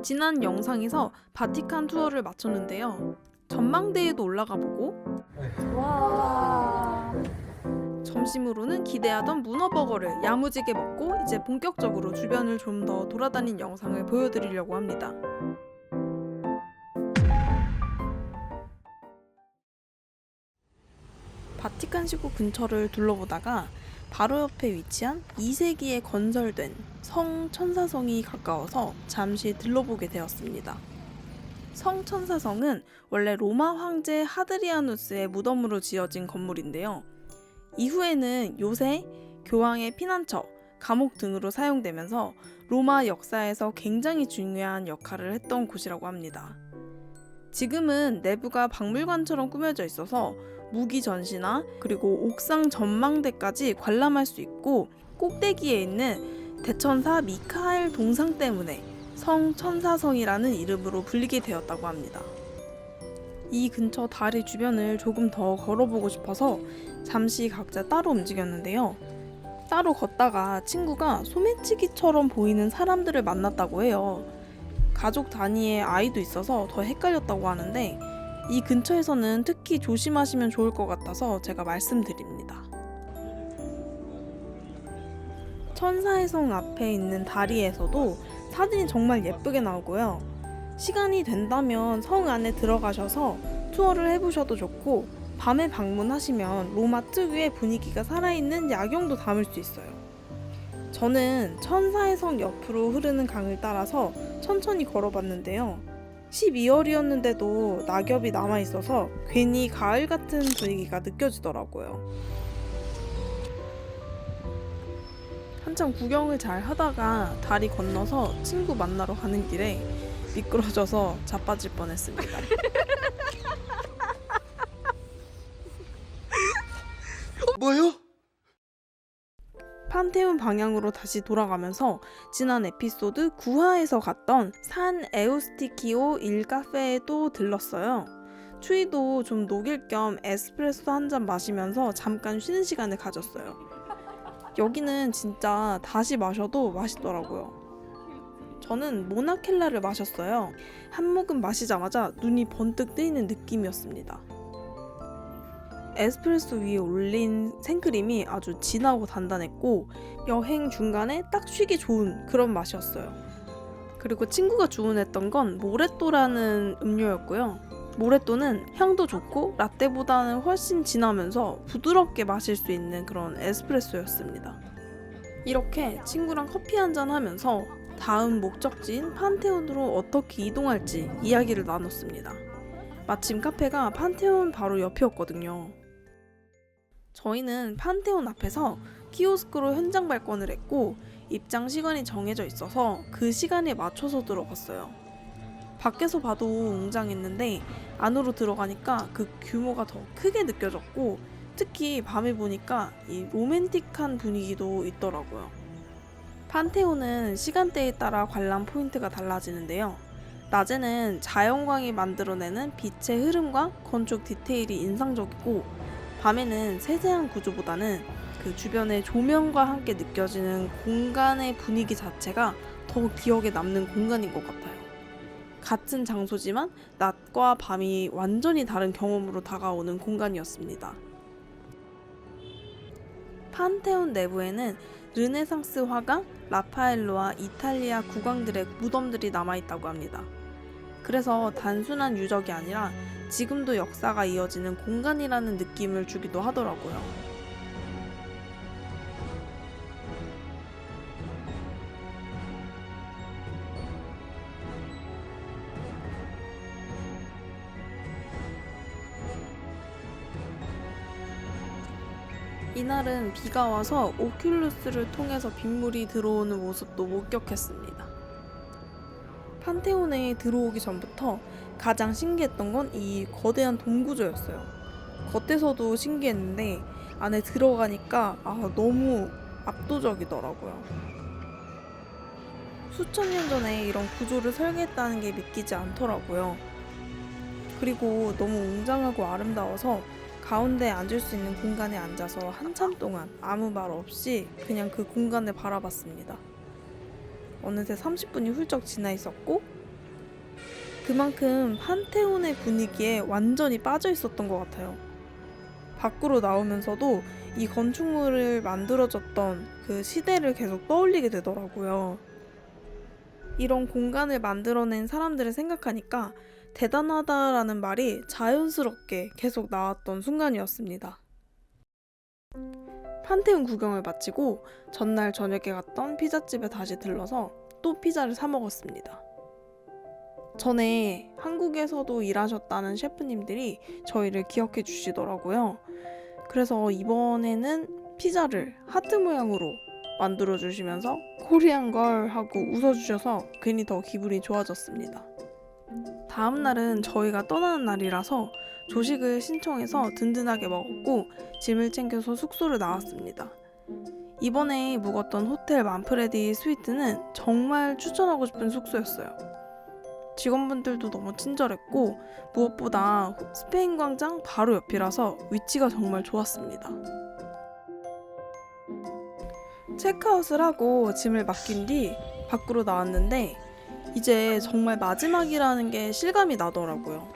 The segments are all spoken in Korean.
지난 영상에서 바티칸 투어를 마쳤는데요. 전망대에도 올라가 보고 와. 점심으로는 기대하던 문어버거를 야무지게 먹고 이제 본격적으로 주변을 좀 더 돌아다닌 영상을 보여드리려고 합니다. 바티칸 시구 근처를 둘러보다가 바로 옆에 위치한 2세기에 건설된 성 천사성이 가까워서 잠시 들러보게 되었습니다. 성 천사성은 원래 로마 황제 하드리아누스의 무덤으로 지어진 건물인데요. 이후에는 요새 교황의 피난처, 감옥 등으로 사용되면서 로마 역사에서 굉장히 중요한 역할을 했던 곳이라고 합니다. 지금은 내부가 박물관처럼 꾸며져 있어서 무기 전시나 그리고 옥상 전망대까지 관람할 수 있고, 꼭대기에 있는 대천사 미카엘 동상 때문에 성천사성이라는 이름으로 불리게 되었다고 합니다. 이 근처 다리 주변을 조금 더 걸어보고 싶어서 잠시 각자 따로 움직였는데요. 따로 걷다가 친구가 소매치기처럼 보이는 사람들을 만났다고 해요. 가족 단위의 아이도 있어서 더 헷갈렸다고 하는데, 이 근처에서는 특히 조심하시면 좋을 것 같아서 제가 말씀드립니다. 천사의 성 앞에 있는 다리에서도 사진이 정말 예쁘게 나오고요. 시간이 된다면 성 안에 들어가셔서 투어를 해보셔도 좋고, 밤에 방문하시면 로마 특유의 분위기가 살아있는 야경도 담을 수 있어요. 저는 천사의 성 옆으로 흐르는 강을 따라서 천천히 걸어봤는데요. 12월이었는데도 낙엽이 남아있어서 괜히 가을 같은 분위기가 느껴지더라고요. 한참 구경을 잘 하다가 다리 건너서 친구 만나러 가는 길에 미끄러져서 자빠질 뻔했습니다. 뭐요? 판테온 방향으로 다시 돌아가면서 지난 에피소드 9화에서 갔던 산 에우스티키오 일카페에도 들렀어요. 추위도 좀 녹일 겸 에스프레소 한 잔 마시면서 잠깐 쉬는 시간을 가졌어요. 여기는 진짜 다시 마셔도 맛있더라고요. 저는 모나켈라를 마셨어요. 한 모금 마시자마자 눈이 번뜩 뜨이는 느낌이었습니다. 에스프레소 위에 올린 생크림이 아주 진하고 단단했고, 여행 중간에 딱 쉬기 좋은 그런 맛이었어요. 그리고 친구가 주문했던 건 모레또라는 음료였고요. 모레또는 향도 좋고 라떼보다는 훨씬 진하면서 부드럽게 마실 수 있는 그런 에스프레소였습니다. 이렇게 친구랑 커피 한잔 하면서 다음 목적지인 판테온으로 어떻게 이동할지 이야기를 나눴습니다. 마침 카페가 판테온 바로 옆이었거든요. 저희는 판테온 앞에서 키오스크로 현장 발권을 했고, 입장 시간이 정해져 있어서 그 시간에 맞춰서 들어갔어요. 밖에서 봐도 웅장했는데 안으로 들어가니까 그 규모가 더 크게 느껴졌고, 특히 밤에 보니까 이 로맨틱한 분위기도 있더라고요. 판테온은 시간대에 따라 관람 포인트가 달라지는데요. 낮에는 자연광이 만들어내는 빛의 흐름과 건축 디테일이 인상적이고, 밤에는 세세한 구조보다는 그 주변의 조명과 함께 느껴지는 공간의 분위기 자체가 더 기억에 남는 공간인 것 같아요. 같은 장소지만 낮과 밤이 완전히 다른 경험으로 다가오는 공간이었습니다. 판테온 내부에는 르네상스 화가 라파엘로와 이탈리아 국왕들의 무덤들이 남아있다고 합니다. 그래서 단순한 유적이 아니라 지금도 역사가 이어지는 공간이라는 느낌을 주기도 하더라고요. 이날은 비가 와서 오큘루스를 통해서 빗물이 들어오는 모습도 목격했습니다. 판테온에 들어오기 전부터 가장 신기했던 건 이 거대한 동구조였어요. 겉에서도 신기했는데 안에 들어가니까 너무 압도적이더라고요. 수천 년 전에 이런 구조를 설계했다는 게 믿기지 않더라고요. 그리고 너무 웅장하고 아름다워서 가운데 앉을 수 있는 공간에 앉아서 한참 동안 아무 말 없이 그냥 그 공간을 바라봤습니다. 어느새 30분이 훌쩍 지나 있었고, 그만큼 판테온의 분위기에 완전히 빠져 있었던 것 같아요. 밖으로 나오면서도 이 건축물을 만들어졌던 그 시대를 계속 떠올리게 되더라고요. 이런 공간을 만들어낸 사람들을 생각하니까 대단하다라는 말이 자연스럽게 계속 나왔던 순간이었습니다. 판테온 구경을 마치고 전날 저녁에 갔던 피자집에 다시 들러서 또 피자를 사 먹었습니다. 전에 한국에서도 일하셨다는 셰프님들이 저희를 기억해 주시더라고요. 그래서 이번에는 피자를 하트 모양으로 만들어 주시면서 코리안 걸 하고 웃어주셔서 괜히 더 기분이 좋아졌습니다. 다음 날은 저희가 떠나는 날이라서 조식을 신청해서 든든하게 먹었고 짐을 챙겨서 숙소를 나왔습니다. 이번에 묵었던 호텔 만프레디 스위트는 정말 추천하고 싶은 숙소였어요. 직원분들도 너무 친절했고 무엇보다 스페인 광장 바로 옆이라서 위치가 정말 좋았습니다. 체크아웃을 하고 짐을 맡긴 뒤 밖으로 나왔는데 이제 정말 마지막이라는 게 실감이 나더라고요.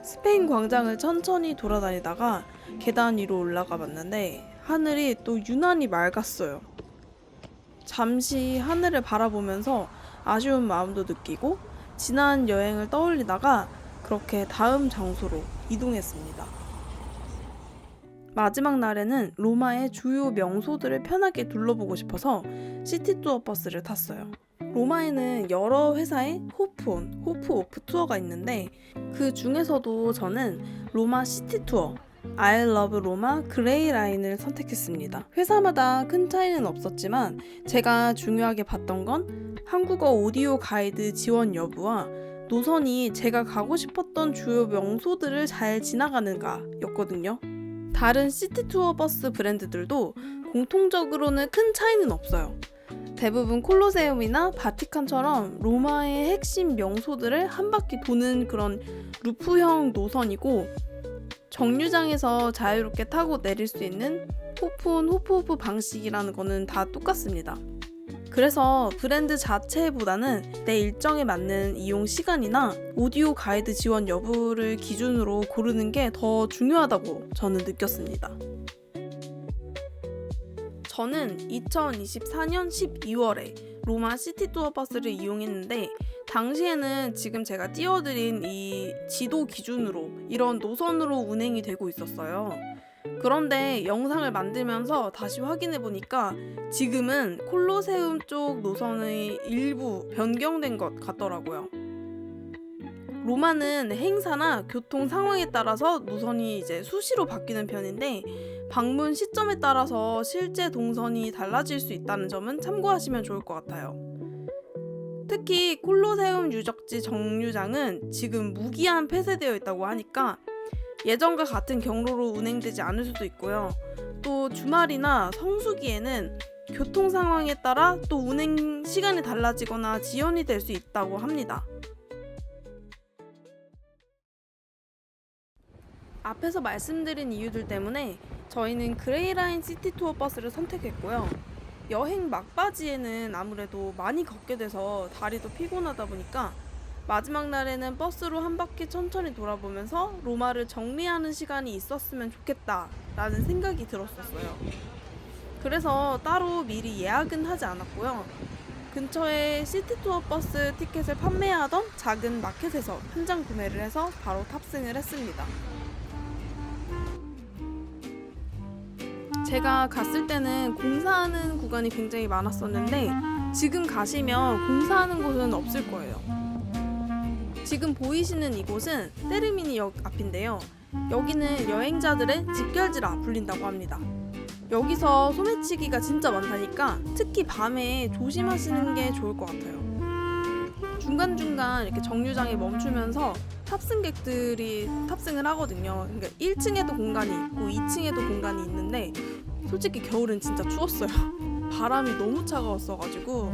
스페인 광장을 천천히 돌아다니다가 계단 위로 올라가 봤는데 하늘이 또 유난히 맑았어요. 잠시 하늘을 바라보면서 아쉬운 마음도 느끼고 지난 여행을 떠올리다가 그렇게 다음 장소로 이동했습니다. 마지막 날에는 로마의 주요 명소들을 편하게 둘러보고 싶어서 시티투어 버스를 탔어요. 로마에는 여러 회사의 호프온, 호프오프 투어가 있는데 그 중에서도 저는 로마 시티투어, I love 로마 그레이 라인을 선택했습니다. 회사마다 큰 차이는 없었지만 제가 중요하게 봤던 건 한국어 오디오 가이드 지원 여부와 노선이 제가 가고 싶었던 주요 명소들을 잘 지나가는가 였거든요. 다른 시티투어 버스 브랜드들도 공통적으로는 큰 차이는 없어요. 대부분 콜로세움이나 바티칸처럼 로마의 핵심 명소들을 한 바퀴 도는 그런 루프형 노선이고 정류장에서 자유롭게 타고 내릴 수 있는 호프온, 호프오프 방식이라는 거는 다 똑같습니다. 그래서 브랜드 자체보다는 내 일정에 맞는 이용 시간이나 오디오 가이드 지원 여부를 기준으로 고르는 게 더 중요하다고 저는 느꼈습니다. 저는 2024년 12월에 로마 시티투어 버스를 이용했는데 당시에는 지금 제가 띄워드린 이 지도 기준으로 이런 노선으로 운행이 되고 있었어요. 그런데 영상을 만들면서 다시 확인해보니까 지금은 콜로세움 쪽 노선의 일부 변경된 것 같더라고요. 로마는 행사나 교통 상황에 따라서 노선이 이제 수시로 바뀌는 편인데 방문 시점에 따라서 실제 동선이 달라질 수 있다는 점은 참고하시면 좋을 것 같아요. 특히 콜로세움 유적지 정류장은 지금 무기한 폐쇄되어 있다고 하니까 예전과 같은 경로로 운행되지 않을 수도 있고요. 또 주말이나 성수기에는 교통 상황에 따라 또 운행 시간이 달라지거나 지연이 될 수 있다고 합니다. 앞에서 말씀드린 이유들 때문에 저희는 그레이라인 시티투어 버스를 선택했고요. 여행 막바지에는 아무래도 많이 걷게 돼서 다리도 피곤하다 보니까 마지막 날에는 버스로 한 바퀴 천천히 돌아보면서 로마를 정리하는 시간이 있었으면 좋겠다라는 생각이 들었었어요. 그래서 따로 미리 예약은 하지 않았고요. 근처에 시티투어 버스 티켓을 판매하던 작은 마켓에서 한 장 구매를 해서 바로 탑승을 했습니다. 제가 갔을 때는 공사하는 구간이 굉장히 많았었는데 지금 가시면 공사하는 곳은 없을 거예요. 지금 보이시는 이곳은 테르미니역 앞인데요. 여기는 여행자들의 집결지라 불린다고 합니다. 여기서 소매치기가 진짜 많다니까 특히 밤에 조심하시는 게 좋을 것 같아요. 중간중간 이렇게 정류장에 멈추면서 탑승객들이 탑승을 하거든요. 그러니까 1층에도 공간이 있고 2층에도 공간이 있는데 솔직히 겨울은 진짜 추웠어요. 바람이 너무 차가웠어가지고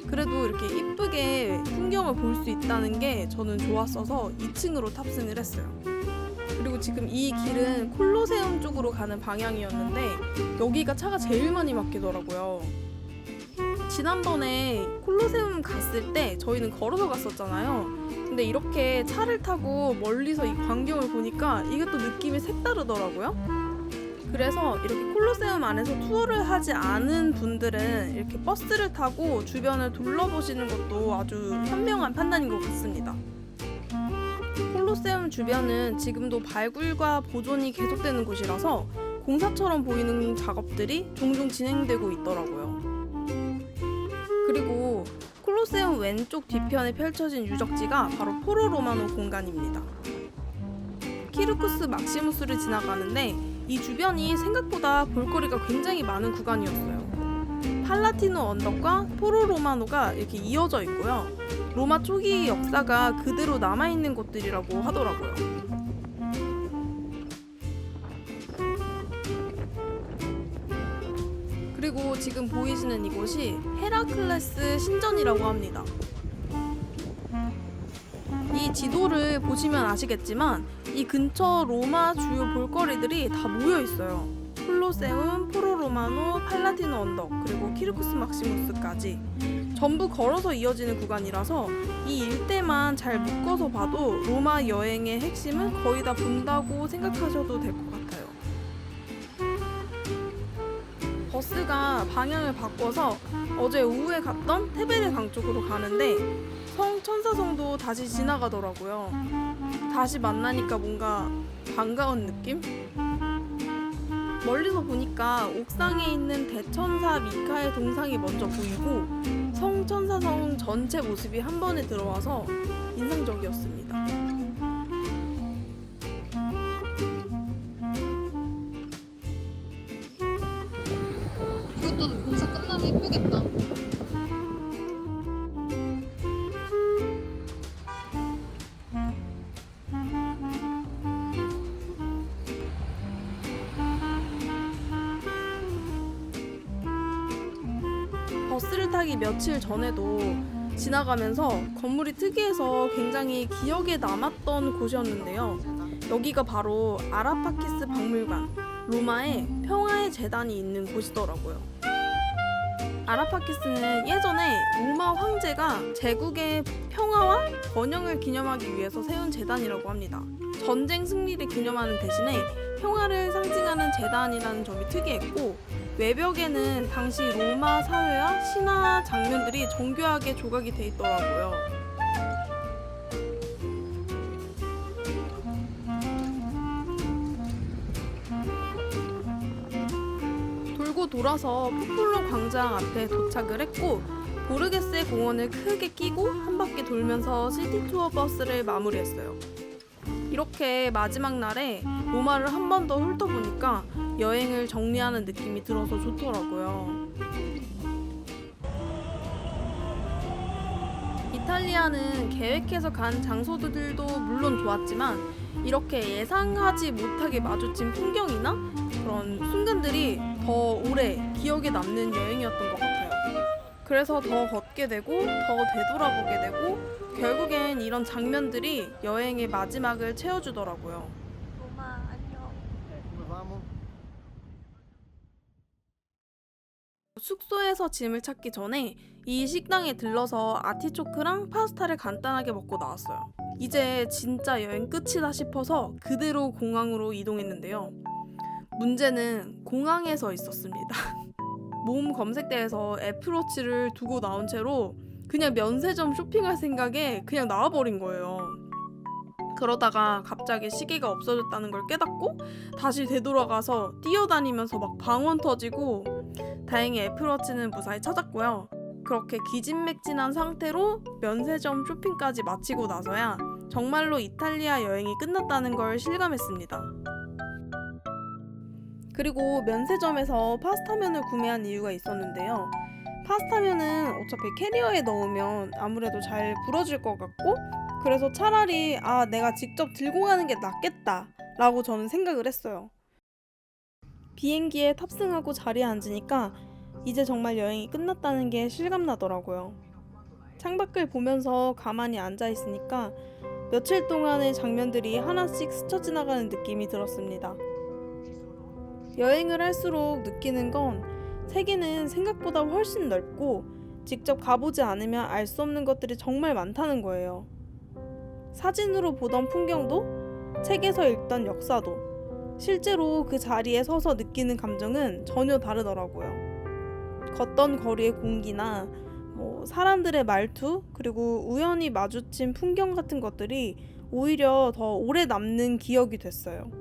그래도 이렇게 이쁘게 풍경을 볼 수 있다는 게 저는 좋았어서 2층으로 탑승을 했어요. 그리고 지금 이 길은 콜로세움 쪽으로 가는 방향이었는데 여기가 차가 제일 많이 막히더라고요. 지난번에 콜로세움 갔을 때 저희는 걸어서 갔었잖아요. 근데 이렇게 차를 타고 멀리서 이 광경을 보니까 이게 또 느낌이 색다르더라고요. 그래서 이렇게 콜로세움 안에서 투어를 하지 않은 분들은 이렇게 버스를 타고 주변을 둘러보시는 것도 아주 현명한 판단인 것 같습니다. 콜로세움 주변은 지금도 발굴과 보존이 계속되는 곳이라서 공사처럼 보이는 작업들이 종종 진행되고 있더라고요. 그리고 콜로세움 왼쪽 뒤편에 펼쳐진 유적지가 바로 포로 로마노 공간입니다. 키르쿠스 막시무스를 지나가는데 이 주변이 생각보다 볼거리가 굉장히 많은 구간이었어요. 팔라티노 언덕과 포로 로마노가 이렇게 이어져 있고요. 로마 초기 역사가 그대로 남아있는 곳들이라고 하더라고요. 그리고 지금 보이시는 이곳이 헤라클레스 신전이라고 합니다. 이 지도를 보시면 아시겠지만 이 근처 로마 주요 볼거리들이 다 모여 있어요. 콜로세움, 포로 로마노, 팔라티노 언덕, 그리고 키르쿠스 막시무스까지 전부 걸어서 이어지는 구간이라서 이 일대만 잘 묶어서 봐도 로마 여행의 핵심은 거의 다 본다고 생각하셔도 될 것 같아요. 버스가 방향을 바꿔서 어제 오후에 갔던 테베레 강 쪽으로 가는데 성 천사성도 다시 지나가더라고요. 다시 만나니까 뭔가 반가운 느낌? 멀리서 보니까 옥상에 있는 대천사 미카엘 동상이 먼저 보이고 성 천사성 전체 모습이 한 번에 들어와서 인상적이었습니다. 이것도 공사 끝나면 예쁘겠다. 버스를 타기 며칠 전에도 지나가면서 건물이 특이해서 굉장히 기억에 남았던 곳이었는데요. 여기가 바로 아라파키스 박물관, 로마에 평화의 재단이 있는 곳이더라고요. 아라파키스는 예전에 로마 황제가 제국의 평화와 번영을 기념하기 위해서 세운 재단이라고 합니다. 전쟁 승리를 기념하는 대신에 평화를 상징하는 재단이라는 점이 특이했고, 외벽에는 당시 로마 사회와 신화 장면들이 정교하게 조각이 돼 있더라고요. 돌고 돌아서 포폴로 광장 앞에 도착을 했고, 보르게스의 공원을 크게 끼고 한 바퀴 돌면서 시티 투어 버스를 마무리했어요. 이렇게 마지막 날에 로마를 한 번 더 훑어보니까 여행을 정리하는 느낌이 들어서 좋더라고요. 이탈리아는 계획해서 간 장소들도 물론 좋았지만 이렇게 예상하지 못하게 마주친 풍경이나 그런 순간들이 더 오래 기억에 남는 여행이었던 것 같아요. 그래서 더 걷게 되고 더 되돌아보게 되고 결국엔 이런 장면들이 여행의 마지막을 채워주더라고요. 로마 안녕. 숙소에서 짐을 찾기 전에 이 식당에 들러서 아티초크랑 파스타를 간단하게 먹고 나왔어요. 이제 진짜 여행 끝이다 싶어서 그대로 공항으로 이동했는데요. 문제는 공항에서 있었습니다. 모험 검색대에서 애플워치를 두고 나온 채로 그냥 면세점 쇼핑할 생각에 그냥 나와버린 거예요. 그러다가 갑자기 시계가 없어졌다는 걸 깨닫고 다시 되돌아가서 뛰어다니면서 막 방언 터지고, 다행히 애플워치는 무사히 찾았고요. 그렇게 기진맥진한 상태로 면세점 쇼핑까지 마치고 나서야 정말로 이탈리아 여행이 끝났다는 걸 실감했습니다. 그리고 면세점에서 파스타면을 구매한 이유가 있었는데요. 파스타면은 어차피 캐리어에 넣으면 아무래도 잘 부러질 것 같고, 그래서 차라리 내가 직접 들고 가는 게 낫겠다 라고 저는 생각을 했어요. 비행기에 탑승하고 자리에 앉으니까 이제 정말 여행이 끝났다는 게 실감나더라고요. 창밖을 보면서 가만히 앉아있으니까 며칠 동안의 장면들이 하나씩 스쳐 지나가는 느낌이 들었습니다. 여행을 할수록 느끼는 건 세계는 생각보다 훨씬 넓고 직접 가보지 않으면 알 수 없는 것들이 정말 많다는 거예요. 사진으로 보던 풍경도, 책에서 읽던 역사도, 실제로 그 자리에 서서 느끼는 감정은 전혀 다르더라고요. 걷던 거리의 공기나 사람들의 말투, 그리고 우연히 마주친 풍경 같은 것들이 오히려 더 오래 남는 기억이 됐어요.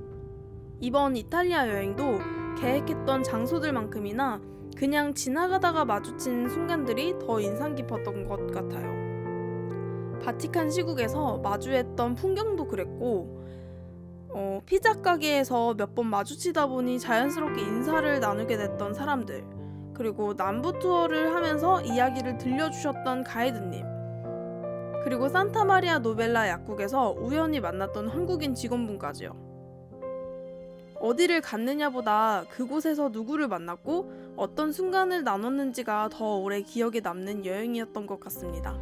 이번 이탈리아 여행도 계획했던 장소들만큼이나 그냥 지나가다가 마주친 순간들이 더 인상 깊었던 것 같아요. 바티칸 시국에서 마주했던 풍경도 그랬고, 피자 가게에서 몇 번 마주치다 보니 자연스럽게 인사를 나누게 됐던 사람들, 그리고 남부 투어를 하면서 이야기를 들려주셨던 가이드님, 그리고 산타마리아 노벨라 약국에서 우연히 만났던 한국인 직원분까지요. 어디를 갔느냐보다 그곳에서 누구를 만났고 어떤 순간을 나눴는지가 더 오래 기억에 남는 여행이었던 것 같습니다.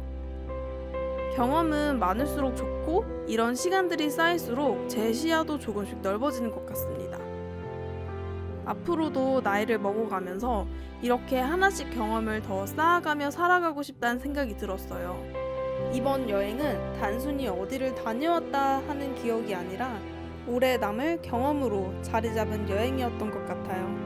경험은 많을수록 좋고 이런 시간들이 쌓일수록 제 시야도 조금씩 넓어지는 것 같습니다. 앞으로도 나이를 먹어가면서 이렇게 하나씩 경험을 더 쌓아가며 살아가고 싶다는 생각이 들었어요. 이번 여행은 단순히 어디를 다녀왔다 하는 기억이 아니라 오래 남을 경험으로 자리 잡은 여행이었던 것 같아요.